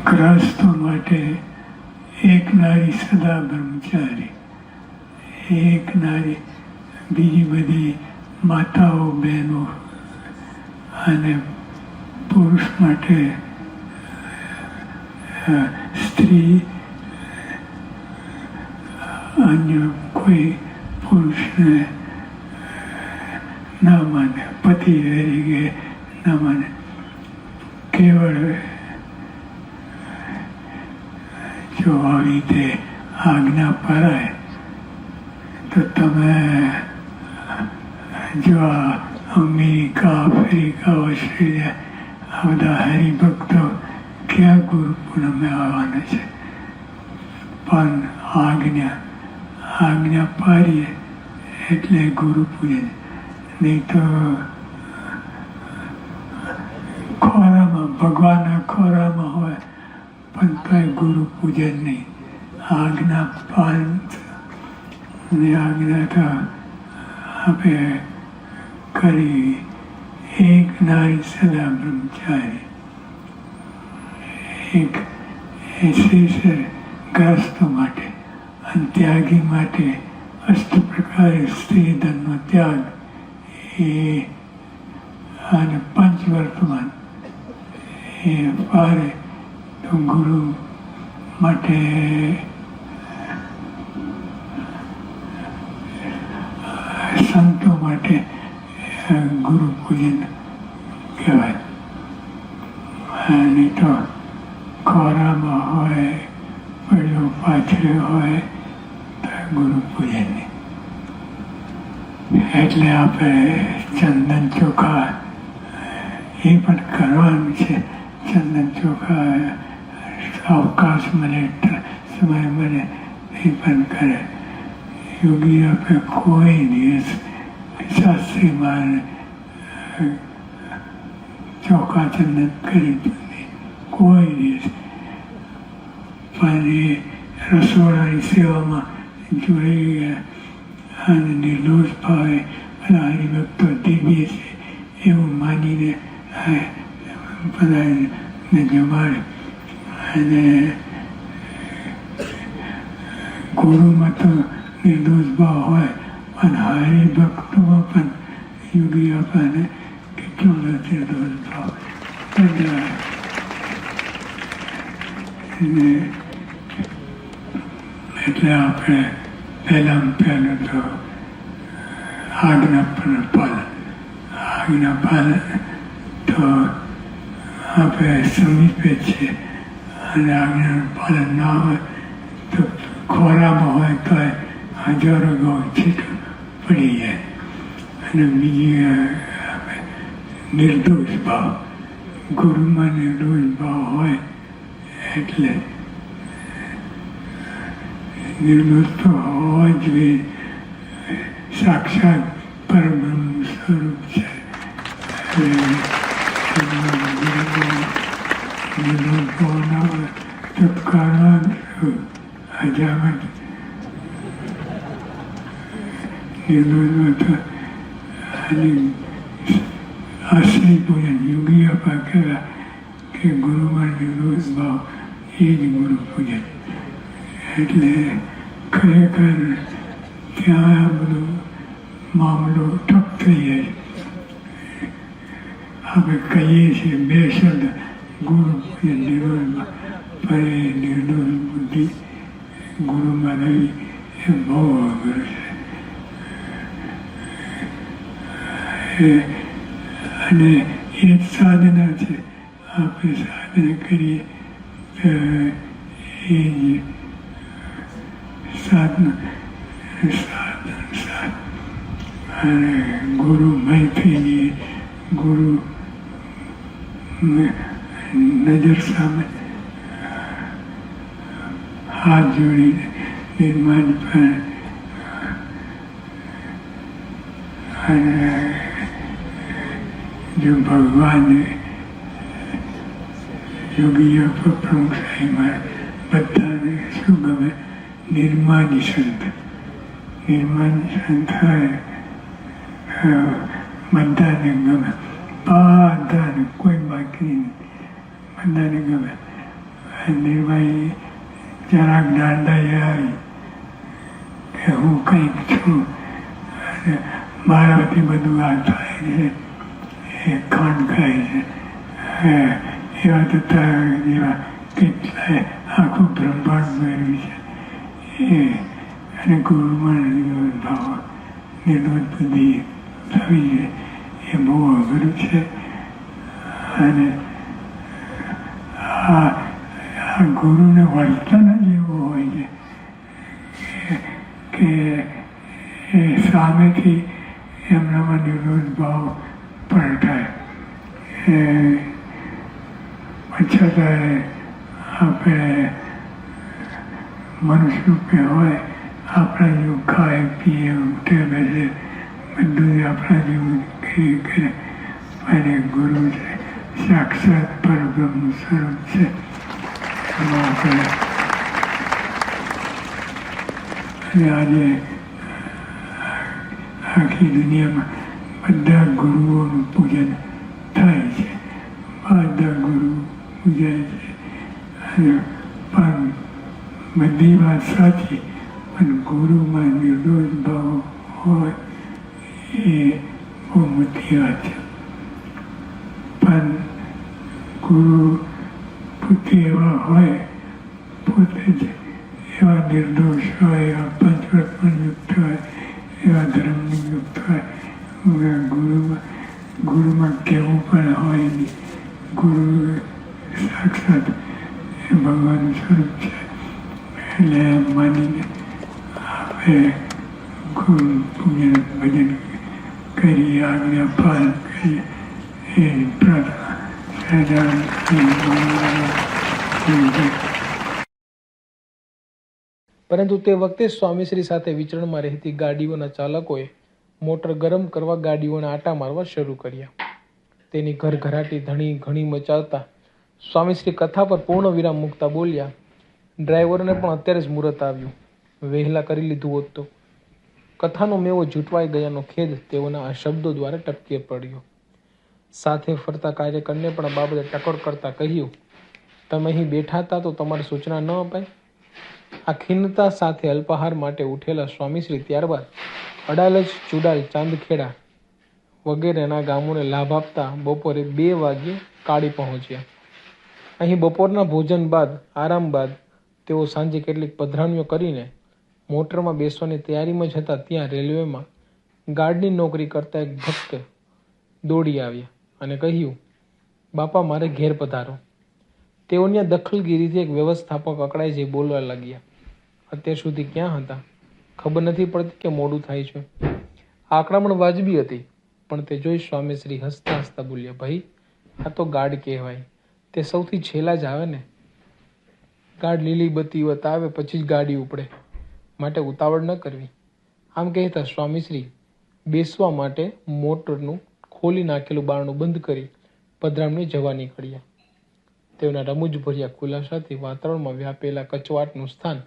ગ્રસ્તો માટે એક નારી સદા બ્રહ્મચારી, એક નારી, બીજી બધી માતાઓ બહેનો અને પુરુષ માટે સ્ત્રી અન્ય કોઈ પુરુષને ના માને, પતિ તરીકે ના માને. કેવળ જો આવી રીતે આજ્ઞા પરાય તો તમે જો અમેરિકા, આફ્રિકા, ઓસ્ટ્રેલિયા આ બધા હરિભક્તો ક્યાં ગુરુ પૂનમે આવવાના છે? પણ આજ્ઞા પાડીએ એટલે ગુરુ પૂજન. નહીં તો ખોરામાં, ભગવાનના ખોરામાં હોય પણ તોય ગુરુ પૂજન નહીં. આજ્ઞા પાલન ને આજ્ઞા તો આપણે કરી. એક નારી સદા બ્રહ્મચારી, એક શ્રેષ્ઠ ગ્રસ્તો માટે અને ત્યાગી માટે અષ્ટ પ્રકારે સ્ત્રી ધનનો ત્યાગ એ અને પંચવર્તમાન એ પારે તો ગુરુ માટે સંતો માટે ગુરુ પૂજન કહેવાય. નહીં તો ખોરામાં હોય, પડ્યો પાછળ હોય તો ગુરુ પૂજન નહીં. એટલે આપણે ચંદન ચોખા એ પણ કરવાનું છે. ચંદન ચોખા અવકાશ મળે, સમય મળે એ પણ કરે. યોગી આપણે કોઈ દિવસ શાસ્ત્રીમાં ચોખા ચંદન કરી નહીં, કોઈ દિવસ. પણ એ રસોડાની સેવામાં જોઈ ગયા અને નિર્દોષ ભાવે બધા હરિભક્તો દિવ્ય છે એવું માનીને બધાને જમાડે. અને ગુરુમાં તો નિર્દોષ ભાવ હોય પણ હરિભક્તોમાં પણ યોગી આપણને કેટલો નિર્દોષ ભાવ. એટલે આપણે પહેલું તો આજ્ઞા પાલન તો આપણે સમીપે છે. અને આજ્ઞાનું પાલન ના હોય તો ખોરામાં હોય તો હજારો ગૌ છીટું પડી જાય. અને બીજી નિર્દોષ ભાવ, ગુરુમાં નિર્દોષ ભાવ હોય એટલે નિર્દોષ તો હોવા જોઈએ. સાક્ષાત પરબ્રહ્મ સ્વરૂપ છે. નિર્દોષ ભાવ ના હોય તો કારણ હજામત નિર્દોષમાં તો આશ્રય પૂજન. યોગી આપા કહેવા કે ગુરુમાં નિર્દોષ ભાવ એ જ ગુરુ પૂજન. એટલે ખરેખર ત્યાં આ બધો મામલો ઠપ થઈ જાય. આપણે કહીએ છીએ બે શબ્દ ગુરુ પૂજન નિર્દોષમાં, પણ એ નિર્દોષ બુદ્ધિ ગુરુમાં રહી એ બહુ અઘરું છે. અને એ જ સાધના છે. આપણે સાધના કરીએ તો એ જ સાધના અને ગુરુમય થઈએ. ગુરુ નજર સામે હાથ જોડીને નિર્માણ પણ અને જો ભગવાન યોગીઓ પ્રમુખ સાહેબ બધાને શું ગમે? નિર્માની સંત. નિર્માની સંત હોય બધાને ગમે, બધાને કોઈ બાકી નહીં, બધાને ગમે. નિર્મય જરાક દાંડાઈ આવી કે હું કંઈક છું અને મારાથી બધું આ થાય છે, એ ખાંડ ખાય છે. એવા તો તારા જેવા કેટલાય આખું બ્રહ્માંડ મેળવ્યું છે. એ અને ગુરુમાં નિર્દોષ ભાવ, નિર્દોષ બુદ્ધિ થવી છે. એ બહુ અઘરું છે. અને આ ગુરુને વર્તન જ એવું હોય છે કે એ સામેથી એમનામાં નિર્દોષ ભાવ પ્રગટાય. છતાં આપણે મનુષ્ય રૂપે હોય, આપણા જેવું ખાય પીએ ઉઠે બેસે બધું જ આપણા જેવું કરે. અને ગુરુ છે સાક્ષાત પરબ્રહ્મ સ્વરૂપ છે. એમાં આપણે અને આજે આખી દુનિયામાં બધા ગુરુઓનું પૂજન થાય છે. બધા ગુરુ પૂજાય છે. પણ બધી વાત સાચી, પણ ગુરુમાં નિર્દોષ ભાવ હોય એ બહુ મોટી વાત છે. પણ ગુરુ પોતે એવા હોય, પોતે જ એવા નિર્દોષ હોય, એવા પંચરત્નયુક્ત હોય, એવા ધર્મની યુક્ત હોય. ગુરુમાં કેવું પણ હોય નહીં. ગુરુ સાક્ષાત એ ભગવાનનું સ્વરૂપ છે. એટલે માનીને આપણે ગુરુ પૂજન ભજન કરીએ, આજ્ઞા પાલન કરીએ એ પ્રાર્થના. પરંતુ તે વખતે સ્વામીશ્રી સાથે વિચરણમાં રહેતી ગાડીઓના ચાલકોએ મોટર ગરમ કરવા ગાડીઓના આટા મારવા શરૂ કર્યા. તેની ઘરઘરાટી ઘણી મચાવતા સ્વામીશ્રી કથા પર પૂર્ણ વિરામ મૂકતા બોલ્યા, ડ્રાઈવરોને પણ અત્યારે જ મુહૂર્ત આવ્યું, વહેલા કરી લીધું હોત તો. કથાનો મેવો જૂટવાઈ ગયાનો ખેદ તેઓના આ શબ્દો દ્વારા ટપકી પડ્યો. સાથે ફરતા કાર્યકરને પણ બાબતે ટકોર કરતા કહ્યું, તમે અહીં બેઠા હતા તો તમારી સૂચના ન અપાય? આ ખિન્નતા સાથે અલ્પાહાર માટે ઉઠેલા સ્વામીશ્રી ત્યારબાદ અડાલજ, ચુડાલ, ચાંદખેડા વગેરેના ગામોને લાભ આપતા બપોરે 2 વાગ્યે કાળી પહોંચ્યા. અહીં બપોરના ભોજન બાદ, આરામ બાદ તેઓ સાંજે કેટલીક પધરામણીઓ કરીને મોટરમાં બેસવાની તૈયારીમાં જ હતા. ત્યાં રેલવેમાં ગાર્ડની નોકરી કરતા એક ભક્ત દોડી આવ્યા અને કહ્યું, બાપા મારે ઘેર પધારો. તેઓની આ દખલગીરીથી એક વ્યવસ્થાપક અકળાઈ જઈ બોલવા લાગ્યા, અત્યાર સુધી ક્યાં હતા? ખબર નથી પડતી કે મોડું થાય છે? આક્રમણ વાજબી હતી, પણ તે જોઈ સ્વામીશ્રી હસતા હસતા બોલ્યા, ભાઈ આ તો ગાર્ડ કહેવાય, તે સૌથી છેલ્લા જ આવે ને. ગાર્ડ લીલી બત્તી બતાવે પછી જ ગાડી ઉપડે, માટે ઉતાવળ ન કરવી. આમ કહેતા સ્વામીશ્રી બેસવા માટે મોટરનું ખોલી નાખેલું બારણું બંધ કરી પધરામણી જવા નીકળ્યા. તેઓના રમૂજભર્યા ખુલાસાથી વાતાવરણમાં વ્યાપેલા કચવાટનું સ્થાન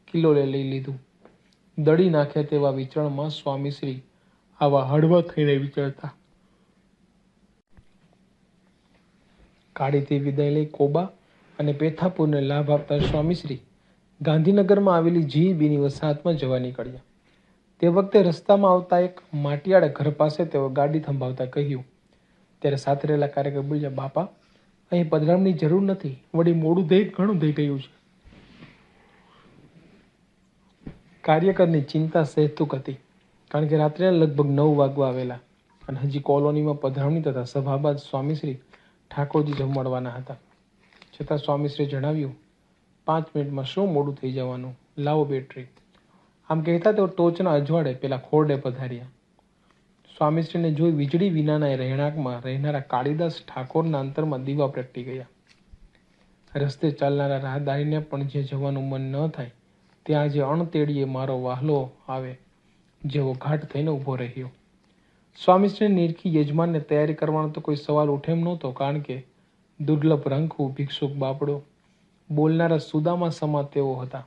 કિલ્લોલે લઈ લીધું. દળી નાખ્યા તેવા વિચરણમાં સ્વામીશ્રી આવા હળવા થઈને વિચરતા. કાળીથી વિદાય લઈ કોબા અને પેથાપુરને લાભ આપતા સ્વામીશ્રી ગાંધીનગરમાં આવેલી જીબીની વસાહતમાં જવા નીકળ્યા. તે વખતે રસ્તામાં આવતા એક માટીયાળા ઘર પાસે તેઓ ગાડી થંભાવતા કહ્યું. ત્યારે સાથે રહેલા કાર્યકર બોલ્યા, બાપા અહીં પધરામણી જરૂર નથી, વળી મોડું ઘણું થઈ ગયું છે. કાર્યકરની ચિંતા સહેતુક હતી, કારણ કે રાત્રે લગભગ 9 વાગવા આવેલા અને હજી કોલોનીમાં પધરામણી તથા સભા બાદ સ્વામીશ્રી ઠાકોરજી જમાડવાના હતા. છતાં સ્વામીશ્રીએ જણાવ્યું, 5 મિનિટમાં શું મોડું થઈ જવાનું, લાવો બેટરી. આમ કહેતા તેઓ ટોચના અજવાળે પેલા ખોરડે પધાર્યા. સ્વામીશ્રીને જોઈ વીજળી વિનાના રહેણાંકમાં રહેનારા કાળીદાસ ઠાકોરના અંતરમાં દીવા પ્રગટી ગયા. રસ્તે ચાલનારા રાહદારીને પણ જે જવાનું મન ન થાય ત્યાં જે અણતેડીએ મારો વાહલો આવે જેવો ઘાટ થઈને ઊભો રહ્યો. સ્વામીશ્રીને નિરખી યજમાનને તૈયારી કરવાનો તો કોઈ સવાલ ઉઠે એમ નહોતો, કારણ કે દુર્લભ રંખું ભિક્ષુક બાપડો બોલનારા સુદામા સમા તેઓ હતા.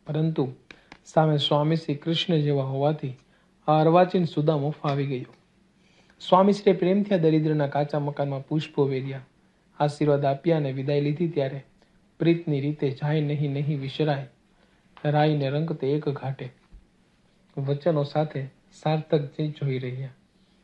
પરંતુ સામે સ્વામીશ્રી કૃષ્ણ જેવા હોવાથી આ અર્વાચીન સુદામો ફાવી ગયો. સ્વામીશ્રીએ પ્રેમથી આ દરિદ્રના કાચા મકાનમાં પુષ્પો વેર્યા, આશીર્વાદ આપ્યા અને વિદાય લીધી. ત્યારે પ્રીતની રીતે જાય નહીં નહીં વિસરાય, રાઈને રંગતે એક ઘાટે. વચનો સાથે સાર્થકજી જોઈ રહ્યા.